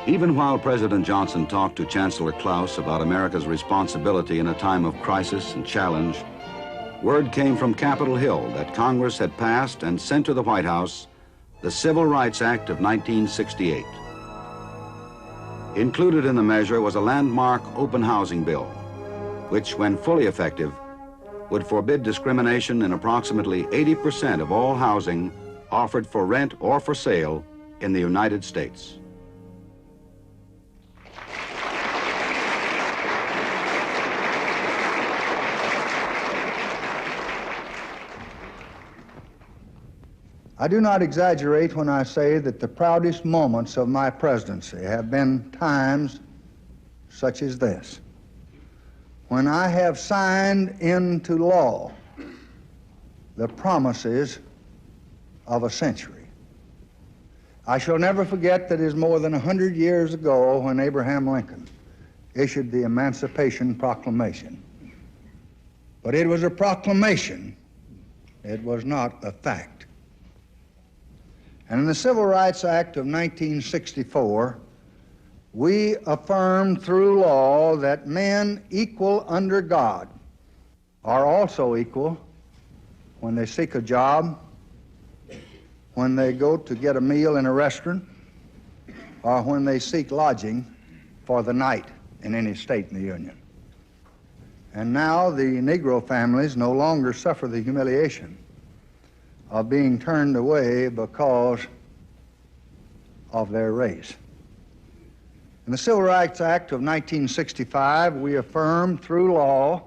Even while President Johnson talked to Chancellor Klaus about America's responsibility in a time of crisis and challenge, word came from Capitol Hill that Congress had passed and sent to the White House the Civil Rights Act of 1968. Included in the measure was a landmark open housing bill, which, when fully effective, would forbid discrimination in approximately 80% of all housing offered for rent or for sale in the United States. I do not exaggerate when I say that the proudest moments of my presidency have been times such as this, when I have signed into law the promises of a century. I shall never forget that it is more than 100 years ago when Abraham Lincoln issued the Emancipation Proclamation. But it was a proclamation, it was not a fact. And in the Civil Rights Act of 1964, we affirmed through law that men equal under God are also equal when they seek a job, when they go to get a meal in a restaurant, or when they seek lodging for the night in any state in the Union. And now the Negro families no longer suffer the humiliation of being turned away because of their race. In the Civil Rights Act of 1965, we affirmed through law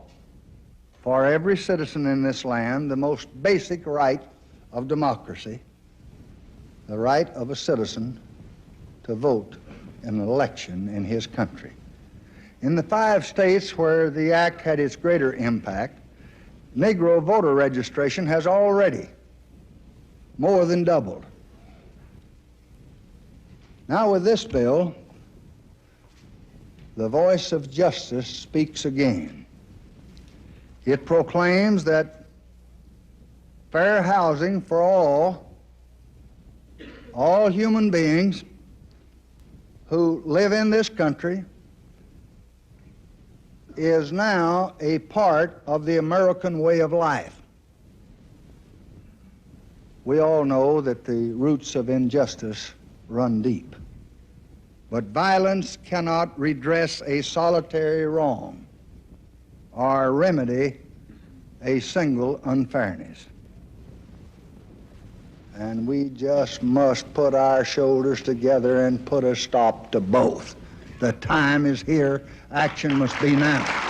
for every citizen in this land the most basic right of democracy, the right of a citizen to vote in an election in his country. In the 5 states where the act had its greater impact, Negro voter registration has already more than doubled. Now with this bill, the voice of justice speaks again. It proclaims that fair housing for all human beings who live in this country is now a part of the American way of life. We all know that the roots of injustice run deep, but violence cannot redress a solitary wrong or remedy a single unfairness. And we just must put our shoulders together and put a stop to both. The time is here. Action must be now.